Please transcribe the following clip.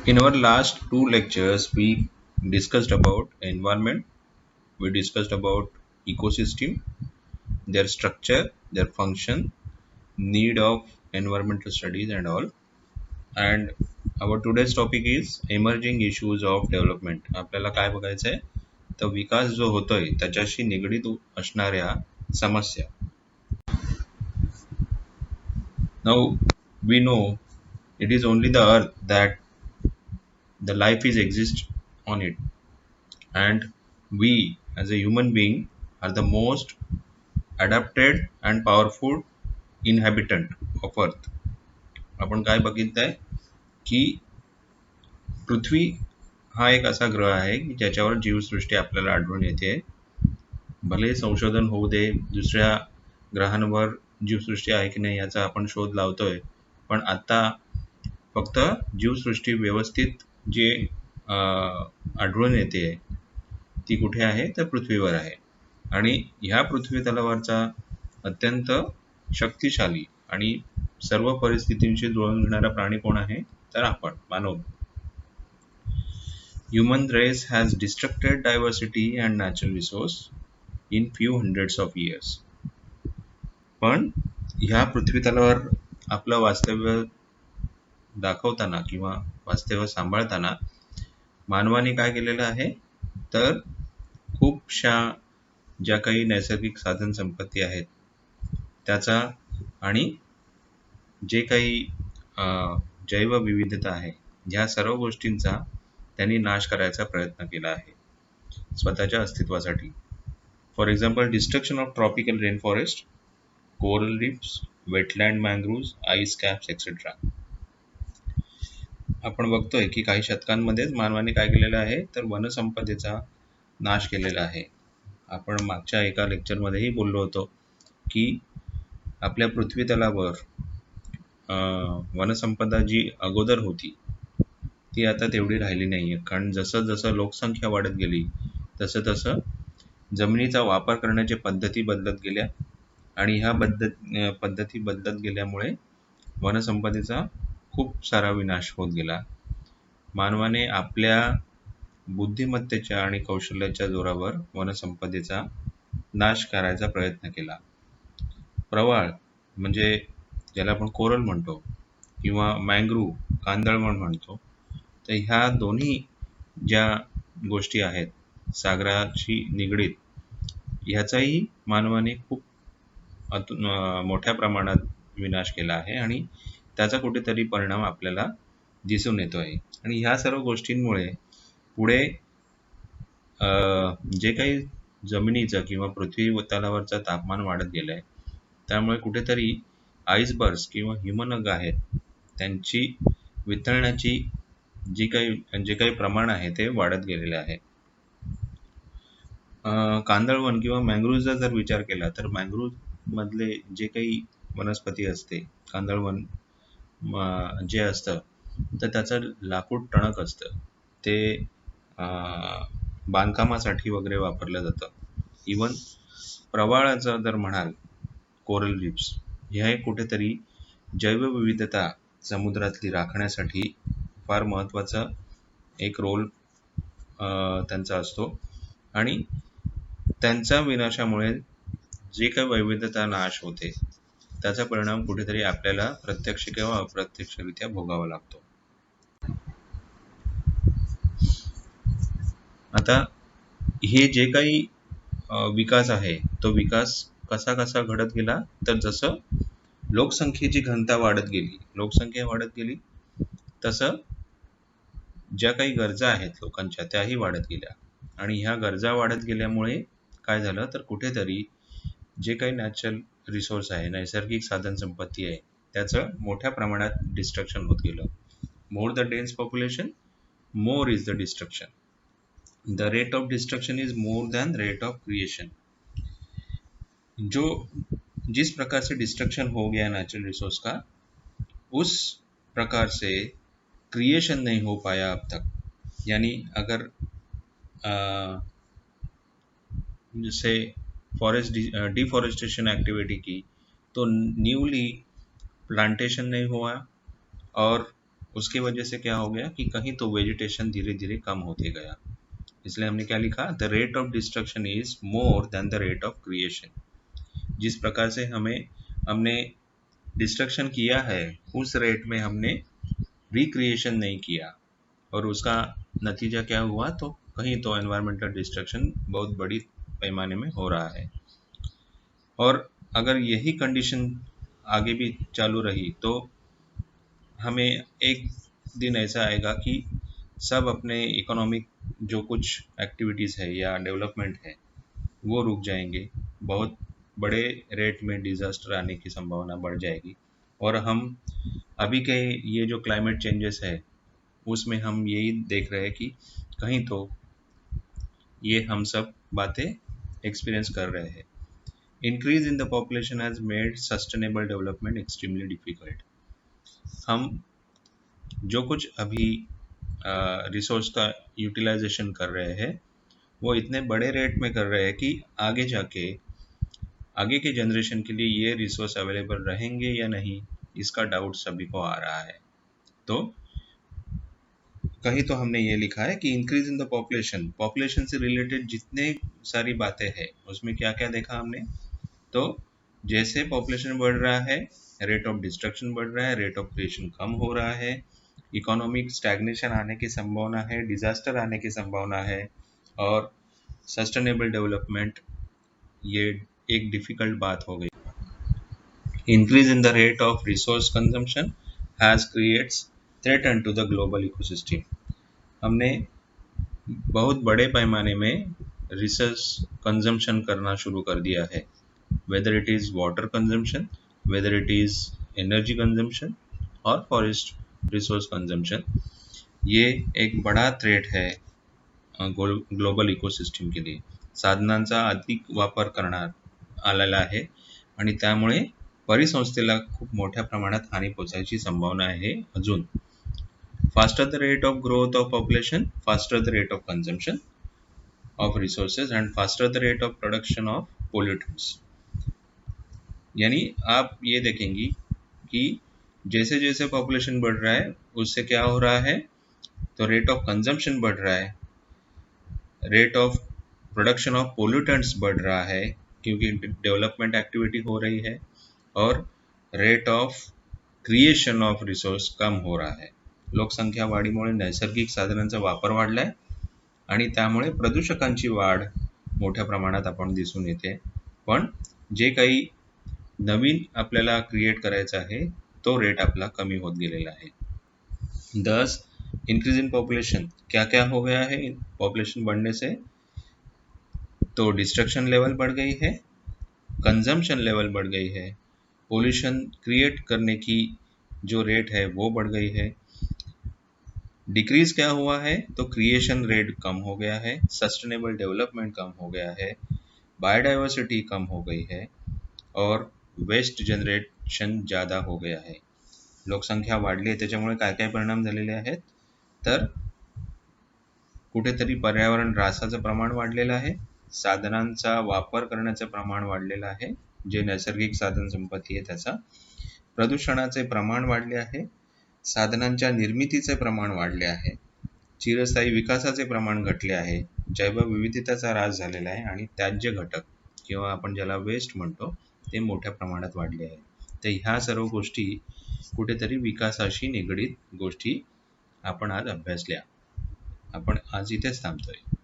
In our last two lectures, we discussed about environment, we discussed about ecosystem, their structure, their function, need of environmental studies and all. And our today's topic is emerging issues of development. आपल्याला काय बघायचं आहे? तर विकास जो होतोय त्याच्याशी निगडीत असणाऱ्या समस्या. Now we know it is only the earth that the life is exist on it, and we as a human being are the most adapted and powerful inhabitant of earth. आपण काय बघितलंय की पृथ्वी हा एक असा ग्रह आहे की ज्याच्यावर जीवसृष्टी आपल्याला आढळून येते. भले संशोधन होऊ दे, दुसऱ्या ग्रहांवर जीवसृष्टी आहे की नाही याचा आपण शोध लावतोय, पण आता फक्त जीवसृष्टी व्यवस्थित जे आढळून येते ती कुठे आहे तर पृथ्वीवर आहे. आणि ह्या पृथ्वी तलावरचा अत्यंत शक्तिशाली आणि सर्व परिस्थितींशी जुळवून घेणारा प्राणी कोण आहे तर आपण मानव. Human race has destructed diversity and natural resource in few hundreds of years. पण ह्या पृथ्वी तलावर आपलं वास्तव्य दाखवताना किंवा वास्तव्य सांभाळताना मानवाने काय केलेलं आहे तर खूपशा ज्या काही नैसर्गिक साधन संपत्ती आहेत त्याचा आणि जे काही जैवविविधता आहे ह्या सर्व गोष्टींचा त्यांनी नाश करायचा प्रयत्न केला आहे स्वतःच्या अस्तित्वासाठी. For example, destruction of tropical rain forest, coral reefs, wetland mangroves, ice caps etcetera. आपण बघतोय की काही शतकांमध्येच मानवाने काय केलेलं आहे तर वनसंपदेचा नाश केलेला आहे. आपण मागच्या एका लेक्चरमध्येही बोललो होतो की आपल्या पृथ्वी तलावर वनसंपदा जी अगोदर होती ती आता तेवढी राहिली नाहीये, कारण जसं जसं लोकसंख्या वाढत गेली तसं तसं जमिनीचा वापर करण्याच्या पद्धती बदलत गेल्या आणि ह्या पद्धती बदलत गेल्यामुळे वनसंपदेचा खूप सारा विनाश होत गेला. मानवाने आपल्या बुद्धिमत्तेच्या आणि कौशल्याच्या जोरावर वनसंपदेचा नाश करायचा प्रयत्न केला. प्रवाळ म्हणजे ज्याला आपण कोरल म्हणतो किंवा मँग्रोव्ह कांदळवन म्हणतो, तर ह्या दोन्ही ज्या गोष्टी आहेत सागराशी निगडीत ह्याचाही मानवाने खूप मोठ्या प्रमाणात विनाश केला आहे आणि त्याचा कुठेतरी परिणाम आपल्याला दिसून येतो आहे. आणि ह्या सर्व गोष्टींमुळे पुढे जे काही जमिनीचं किंवा पृथ्वी तलावरचं तापमान वाढत गेलं आहे त्यामुळे कुठेतरी आईसबर्ग्स किंवा हिमनग आहेत त्यांची वितळण्याची जे काही प्रमाण आहे ते वाढत गेलेले आहे. कांदळवन किंवा मँग्रोव्हचा जर विचार केला तर मँग्रोव्ह मधले जे काही वनस्पती असते, कांदळवन जे असतं तर त्याचं लाकूड टणक असतं, ते बांधकामासाठी वगैरे वापरलं जातं. इवन प्रवाळाचं जर म्हणाल, कोरल रीफ्स हे कुठेतरी जैवविविधता समुद्रातली राखण्यासाठी फार महत्त्वाचा एक रोल त्यांचा असतो आणि त्यांच्या विनाशामुळे जे काही वैविधता नाश होते त्याचा परिणाम कुठेतरी आपल्याला प्रत्यक्ष किंवा अप्रत्यक्षरित्या भोगावा लागतो. आता हे जे काही विकास आहे तो विकास कसा कसा घडत गेला तर जसं लोकसंख्येची घनता वाढत गेली तसं ज्या काही गरजा आहेत लोकांच्या त्याही वाढत गेल्या आणि ह्या गरजा वाढत गेल्यामुळे काय झालं तर कुठेतरी जे काही नॅचरल रिसोर्स आहे, नैसर्गिक साधन संपत्ती आहे त्याचं मोठ्या प्रमाणात डिस्ट्रक्शन होत गेलं. More the dense population, more is the destruction. The rate of destruction is more than rate of creation. जिस प्रकार से डिस्ट्रक्शन हो गया नेचुरल रिसोर्स का, उस प्रकार से क्रिएशन नहीं हो पाया अब तक. यानी अगर जैसे फॉरेस्ट डिफॉरेस्टेशन एक्टिविटी की तो न्यूली प्लांटेशन नहीं हुआ और उसकी वजह से क्या हो गया कि कहीं तो वेजिटेशन धीरे धीरे कम होते गया। इसलिए हमने क्या लिखा, the rate of destruction is more than the rate of creation. जिस प्रकार से हमने डिस्ट्रक्शन किया है उस रेट में हमने रिक्रिएशन नहीं किया, और उसका नतीजा क्या हुआ, तो कहीं तो एनवायरमेंटल डिस्ट्रक्शन बहुत बड़ी पैमाने में हो रहा है। और अगर यही कंडीशन आगे भी चालू रही तो हमें एक दिन ऐसा आएगा कि सब अपने इकोनॉमिक जो कुछ एक्टिविटीज़ है या डेवलपमेंट है वो रुक जाएंगे, बहुत बड़े रेट में डिज़ास्टर आने की संभावना बढ़ जाएगी। और हम अभी के ये जो क्लाइमेट चेंजेस है उसमें हम यही देख रहे हैं कि कहीं तो ये हम सब बातें एक्सपीरियंस कर रहे हैं। Increase in the population has made sustainable development extremely difficult. हम जो कुछ अभी रिसोर्स का यूटिलाइजेशन कर रहे हैं वो इतने बड़े रेट में कर रहे हैं कि आगे जाके आगे के जनरेशन के लिए ये रिसोर्स अवेलेबल रहेंगे या नहीं, इसका डाउट सभी को आ रहा है। तो कहीं तो हमने ये लिखा है कि increase in the population, population say related जितने सारी बातें हैं उसमें क्या क्या देखा हमने, तो जैसे पॉपुलेशन बढ़ रहा है रेट ऑफ डिस्ट्रक्शन बढ़ रहा है, रेट ऑफ क्रिएशन कम हो रहा है, इकोनॉमिक स्टैग्नेशन आने की संभावना है, डिजास्टर आने की संभावना है, और सस्टेनेबल डेवलपमेंट ये एक डिफिकल्ट बात हो गई। Increase in the rate of resource consumption has creates threaten to the global ecosystem. हमने बहुत बड़े पैमाने में रिसोर्स कंजम्पशन करना शुरू कर दिया है, whether it is water consumption, whether it is energy consumption और forest resource consumption। ये एक बड़ा थ्रेट है ग्लोबल इकोसिस्टम के लिए। साधनांचा अधिक वापर करण्यात आलेला आहे आणि त्यामुळे परिसंस्थेला खूप मोठ्या प्रमाणात हानी पोहोचायची संभावना आहे अजून। Faster the rate of growth of population, faster the rate of consumption of resources end faster the rate of production of pollutants. यानी आप ये देखेंगी कि जैसे जैसे पॉपुलेशन बढ़ रहा है उससे क्या हो रहा है, तो रेट ऑफ कंजम्पशन बढ़ रहा है, rate of production of pollutants बढ़ रहा है क्योंकि डेवलपमेंट एक्टिविटी हो रही है, और rate of creation of resource कम हो रहा है। लोकसंख्या वाढीमुळे नैसर्गिक साधनांचा वापर वाढलाय आणि त्यामुळे प्रदूषकांची वाढ मोठ्या प्रमाणात आपण दिसून येते। पण जे काही नवीन आपल्याला क्रिएट करायचं आहे तो रेट आपला कमी होत गेलेला आहे। दस इंक्रीज इन पॉपुलेशन, क्या क्या हो गया है पॉपुलेशन बढ़ने से, तो डिस्ट्रक्शन लेवल बढ़ गई है, कंजम्पशन लेवल बढ़ गई है, पोल्यूशन क्रिएट करने की जो रेट है वो बढ़ गई है। डिक्रीज क्या हुआ है, तो क्रिएशन रेट कम हो गया है, सस्टेनेबल डेवलपमेंट कम हो गया है, बायोडायवर्सिटी कम हो गई है, और वेस्ट जनरेशन ज़्यादा हो गया है। लोकसंख्या वाढली आहे त्याच्यामुळे काय काय परिणाम झालेले आहेत, तर कुठेतरी पर्यावरण ऱ्हासाचं प्रमाण वाढलेलं आहे, साधनांचा वापर करण्याचं प्रमाण वाढलेलं आहे, जे नैसर्गिक साधन संपत्ती आहे त्याचा, प्रदूषणाचे प्रमाण वाढले आहे, साधनांच्या निर्मितीचे प्रमाण वाढले आहे, चिरस्थायी विकासाचे प्रमाण घटले आहे, जैवविविधतेचा ऱ्हास झालेला आहे, आणि त्याज्य घटक किंवा आपण ज्याला वेस्ट म्हणतो ते मोठ्या प्रमाणात वाढले आहे। तर ह्या सर्व गोष्टी कुठेतरी विकासाशी निगडीत गोष्टी आपण आज अभ्यासल्या। आपण आज इथेच थांबतोय।